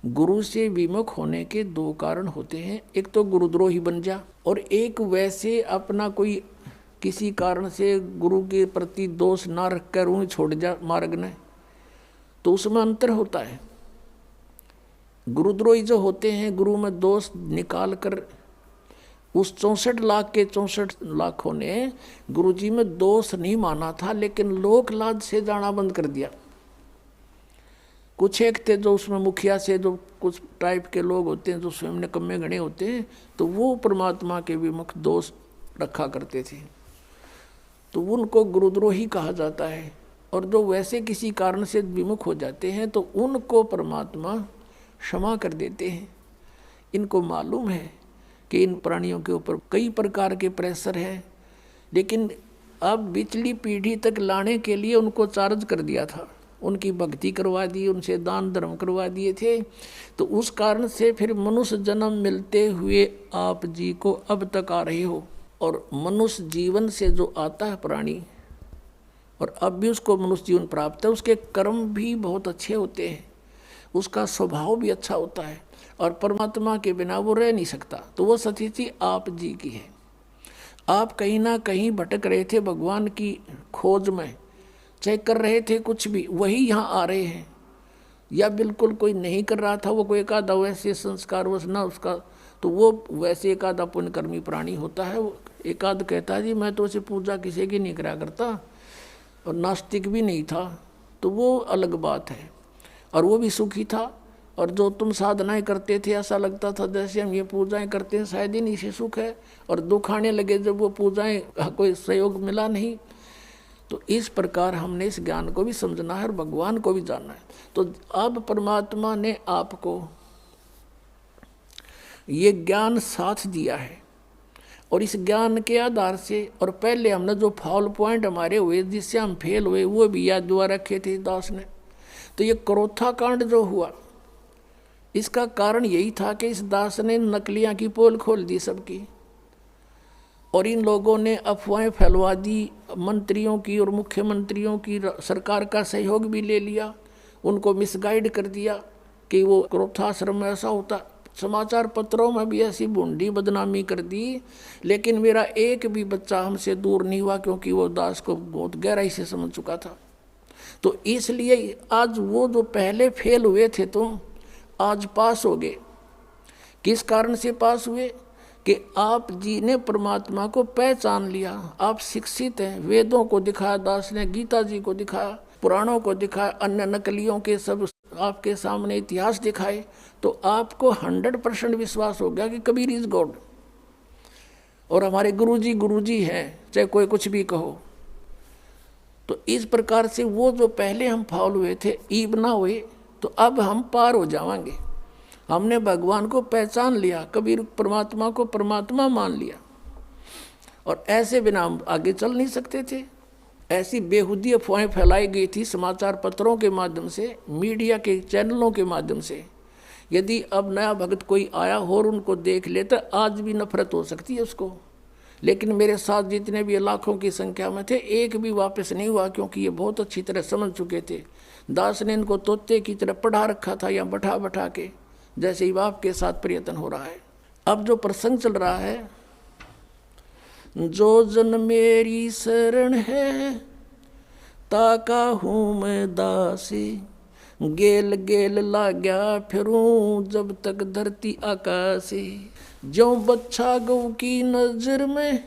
गुरु से विमुख होने के दो कारण होते हैं, एक तो गुरुद्रोही बन जा, और एक वैसे अपना कोई किसी कारण से गुरु के प्रति दोष ना रखकर उन्हें छोड़ जा मार्ग ने, तो उसमें अंतर होता है। गुरुद्रोही जो होते हैं, गुरु में दोष निकाल कर, उस 64 लाख के 64 लाखों ने गुरु जी में दोष नहीं माना था, लेकिन लोक लाज से जाना बंद कर दिया। कुछ एक थे जो उसमें मुखिया से, जो कुछ टाइप के लोग होते हैं जो स्वयं निकम्मे गणे होते हैं, तो वो परमात्मा के विमुख दोष रखा करते थे, तो उनको गुरुद्रोही कहा जाता है। और जो वैसे किसी कारण से विमुख हो जाते हैं तो उनको परमात्मा क्षमा कर देते हैं। इनको मालूम है कि इन प्राणियों के ऊपर कई प्रकार के प्रेशर है, लेकिन अब पिछली पीढ़ी तक लाने के लिए उनको चार्ज कर दिया था, उनकी भक्ति करवा दी, उनसे दान धर्म करवा दिए थे, तो उस कारण से फिर मनुष्य जन्म मिलते हुए आप जी को अब तक आ रहे हो। और मनुष्य जीवन से जो आता है प्राणी, और अब भी उसको मनुष्य जीवन प्राप्त है, उसके कर्म भी बहुत अच्छे होते हैं, उसका स्वभाव भी अच्छा होता है, और परमात्मा के बिना वो रह नहीं सकता। तो वो स्थिति आप जी की है। आप कहीं ना कहीं भटक रहे थे भगवान की खोज में, चाहे कर रहे थे कुछ भी, वही यहाँ आ रहे हैं। या बिल्कुल कोई नहीं कर रहा था, वो कोई एक आधा वैसे संस्कार वश ना उसका, तो वो वैसे एक आधा पुण्यकर्मी प्राणी होता है। वो एक आध कहता है जी मैं तो उसे पूजा किसी की नहीं करा करता, और नास्तिक भी नहीं था, तो वो अलग बात है, और वो भी सुखी था। और जो तुम साधनाएं करते थे, ऐसा लगता था जैसे हम ये पूजाएं करते हैं शायद ही नहीं से सुख है, और दुख आने लगे जब वो पूजाएं कोई सहयोग मिला नहीं। तो इस प्रकार हमने इस ज्ञान को भी समझना है और भगवान को भी जानना है। तो अब परमात्मा ने आपको ये ज्ञान साथ दिया है, और इस ज्ञान के आधार से, और पहले हमने जो फॉल पॉइंट हमारे हुए जिससे हम फेल हुए, वो भी याद दुआ रखे थे दास ने। तो ये क्रोथा कांड जो हुआ, इसका कारण यही था कि इस दास ने नकलियां की पोल खोल दी सबकी, और इन लोगों ने अफवाहें फैलवा दी, मंत्रियों की और मुख्यमंत्रियों की, सरकार का सहयोग भी ले लिया, उनको मिसगाइड कर दिया कि वो क्रोधाश्रम में ऐसा होता। समाचार पत्रों में भी ऐसी बूंदी बदनामी कर दी, लेकिन मेरा एक भी बच्चा हमसे दूर नहीं हुआ, क्योंकि वो दास को बहुत गहराई से समझ चुका था। तो इसलिए आज वो जो पहले फेल हुए थे तुम आज पास हो गए। किस कारण से पास हुए? कि आप जी ने परमात्मा को पहचान लिया, आप शिक्षित हैं। वेदों को दिखाया दास ने, गीता जी को दिखाया, पुराणों को दिखाया, अन्य नकलियों के सब आपके सामने इतिहास दिखाए, तो आपको 100% विश्वास हो गया कि कबीर इज गॉड, और हमारे गुरुजी हैं, चाहे कोई कुछ भी कहो। तो इस प्रकार से वो जो पहले हम फाउल हुए थे, ईब ना हुए, तो अब हम पार हो जाएंगे। हमने भगवान को पहचान लिया, कबीर परमात्मा को परमात्मा मान लिया, और ऐसे बिना हम आगे चल नहीं सकते थे। ऐसी बेहुदी अफवाहें फैलाई गई थी समाचार पत्रों के माध्यम से, मीडिया के चैनलों के माध्यम से। यदि अब नया भक्त कोई आया हो और उनको देख ले तो आज भी नफरत हो सकती है उसको, लेकिन मेरे साथ जितने भी लाखों की संख्या में थे, एक भी वापस नहीं हुआ, क्योंकि ये बहुत अच्छी तरह समझ चुके थे। दास ने इनको तोते की तरह पढ़ा रखा था, या बैठा बैठा के, जैसे ही बाप के साथ प्रयत्न हो रहा है। अब जो प्रसंग चल रहा है, जो जन मेरी शरण है ताका हूँ मैं दासी, गेल गेल लाग्या फिरूं जब तक धरती आकाशी। जो बच्चा गौ की नजर में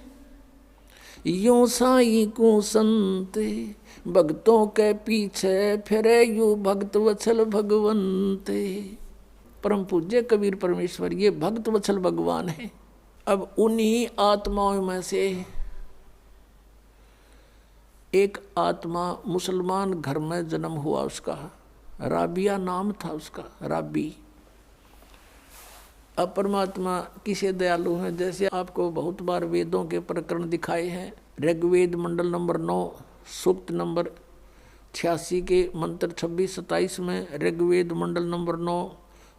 यूं साई को संत, भक्तों के पीछे फिरे यू भक्त वत्सल भगवंत। परम पूज्य कबीर परमेश्वर ये भक्त वत्सल भगवान है। अब उन्हीं आत्माओं में से एक आत्मा मुसलमान घर में जन्म हुआ, उसका राबिया नाम था उसका, राबी। अब परमात्मा किसे दयालु हैं, जैसे आपको बहुत बार वेदों के प्रकरण दिखाए हैं। ऋग्वेद मंडल नंबर 9 सूक्त नंबर 86 के मंत्र 26-27 में, ऋग्वेद मंडल नंबर 9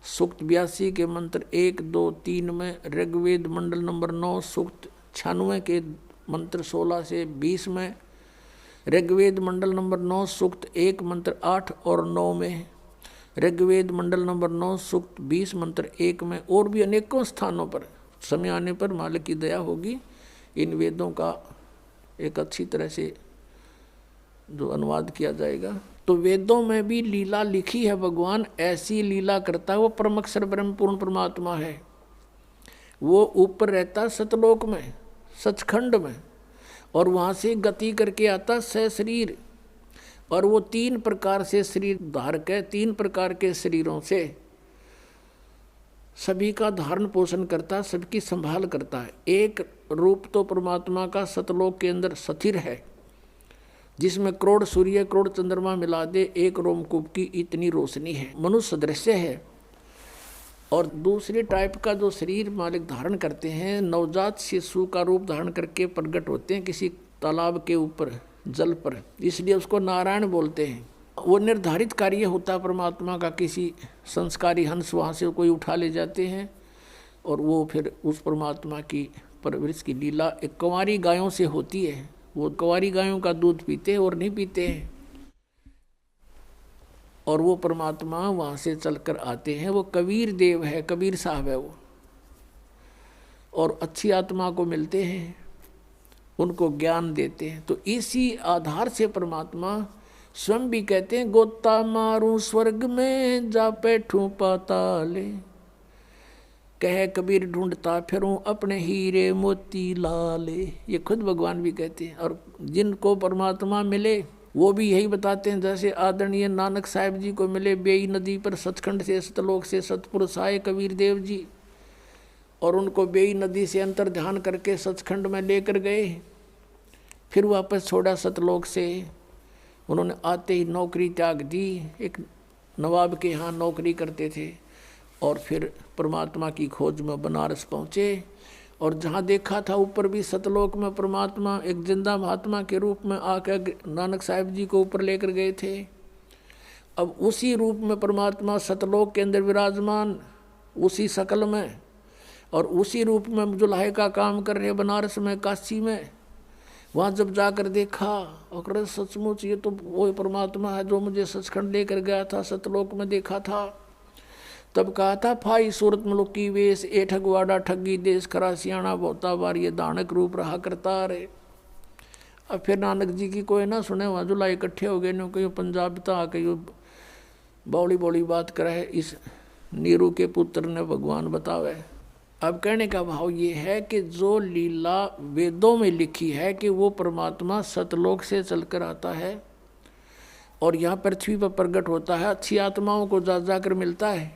सूक्त 82 के मंत्र 1, 2, 3 में, ऋग्वेद मंडल नंबर 9 सूक्त 96 के मंत्र 16 से 20 में, ऋग्वेद मंडल नंबर 9 सूक्त 1 मंत्र 8 और 9 में, ऋग्वेद मंडल नंबर 9 सूक्त 20 मंत्र 1 में और भी अनेकों स्थानों पर समय आने पर मालिक की दया होगी इन वेदों का एक अच्छी तरह से जो अनुवाद किया जाएगा। तो वेदों में भी लीला लिखी है, भगवान ऐसी लीला करता है। वो परमअक्षर ब्रह्म पूर्ण परमात्मा है, वो ऊपर रहता सतलोक में सचखंड में, और वहाँ से गति करके आता सशरीर, और वो 3 प्रकार से शरीर धारक है। 3 प्रकार के शरीरों से सभी का धारण पोषण करता, सबकी संभाल करता है। एक रूप तो परमात्मा का सतलोक के अंदर स्थिर है, जिसमें करोड़ सूर्य करोड़ चंद्रमा मिला दे एक रोमकूप की इतनी रोशनी है, मनुष्य दृश्य है। और दूसरे टाइप का जो शरीर मालिक धारण करते हैं, नवजात शिशु का रूप धारण करके प्रकट होते हैं किसी तालाब के ऊपर जल पर, इसलिए उसको नारायण बोलते हैं। वो निर्धारित कार्य होता परमात्मा का, किसी संस्कारी हंस वहाँ से कोई उठा ले जाते हैं और वो फिर उस परमात्मा की परवरिश की लीला एक कंवारी गायों से होती है। वो कंवारी गायों का दूध पीते हैं और नहीं पीते हैं, और वो परमात्मा वहाँ से चलकर आते हैं। वो कबीर देव है, कबीर साहब है वो, और अच्छी आत्मा को मिलते हैं, उनको ज्ञान देते हैं। तो इसी आधार से परमात्मा स्वयं भी कहते हैं, गोता मारूं स्वर्ग में जा बैठूं पाताले, कह कबीर ढूंढता फिरूं अपने हीरे मोती लाले। ये खुद भगवान भी कहते हैं। और जिनको परमात्मा मिले वो भी यही बताते हैं, जैसे आदरणीय नानक साहिब जी को मिले बेई नदी पर सचखंड से सतलोक से सतपुरुष आए कबीर देव जी, और उनको बेई नदी से अंतर ध्यान करके सचखंड में लेकर गए, फिर वापस छोड़ा सतलोक से। उन्होंने आते ही नौकरी त्याग दी, एक नवाब के यहाँ नौकरी करते थे, और फिर परमात्मा की खोज में बनारस पहुँचे। और जहाँ देखा था ऊपर भी सतलोक में परमात्मा एक जिंदा महात्मा के रूप में आकर नानक साहिब जी को ऊपर लेकर गए थे। अब उसी रूप में परमात्मा सतलोक के अंदर विराजमान, उसी शकल में, और उसी रूप में जुल्हे का काम कर रहे बनारस में काशी में। वहाँ जब जाकर देखा और सचमुच ये तो वो परमात्मा है जो मुझे सचखंड लेकर गया था, सतलोक में देखा था। तब कहा था, फाई सूरत मुल्क की वेश ए ठगवाड़ा ठगी देश खरा सियाणा बहुता बार ये दानक रूप रहा करता रे। अब फिर नानक जी की कोई ना सुने, वहाँ जुला इकट्ठे हो गए न, कहीं पंजाब तक आके बौड़ी बौड़ी बात करे इस नीरू के पुत्र ने भगवान बतावे। अब कहने का भाव ये है कि जो लीला वेदों में लिखी है कि वो परमात्मा सतलोक से चलकर आता है और यहाँ पृथ्वी पर प्रकट होता है, अच्छी आत्माओं को जा जाकर मिलता है।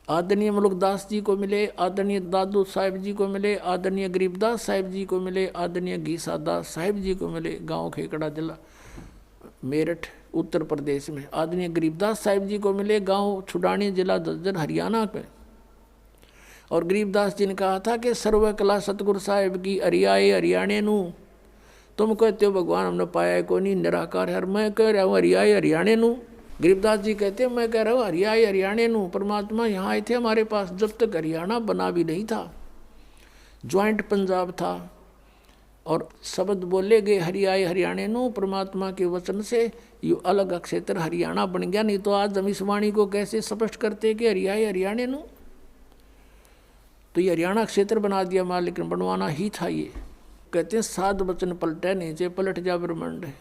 आदरणीय मुलुकदास जी को मिले, आदरणीय दादू साहिब जी को मिले, आदरणीय गरीबदास साहिब जी को मिले, आदरणीय घीसादास साहिब जी को मिले, गांव खेकड़ा जिला मेरठ उत्तर प्रदेश में। आदरणीय गरीबदास साहिब जी को मिले, गांव छुडानी जिला झज्जर हरियाणा में। और गरीबदास जी ने कहा था कि सर्व कला सतगुरु साहिब की अरियाए हरियाणे नू, तुम कहते हो भगवान हमने पाया है कोई नहीं, निराकार है, मैं कह रहा हूँ हरियाए हरियाणे नू। गरीबदास जी कहते हैं मैं कह रहा हूँ हरियाए हरियाणे नू। परमात्मा यहाँ आए थे हमारे पास जब तक हरियाणा बना भी नहीं था, ज्वाइंट पंजाब था, और शब्द बोले गए हरियाए हरियाणे नू परमात्मा के वचन से, ये अलग क्षेत्र हरियाणा बन गया। नहीं तो आज हम इस वाणी को कैसे स्पष्ट करते कि हरियाए हरियाणे नू, तो ये हरियाणा क्षेत्र बना दिया मालिक ने, बनवाना ही था। ये कहते हैं साध वचन पलटे नीचे पलट जा ब्रह्मांड है।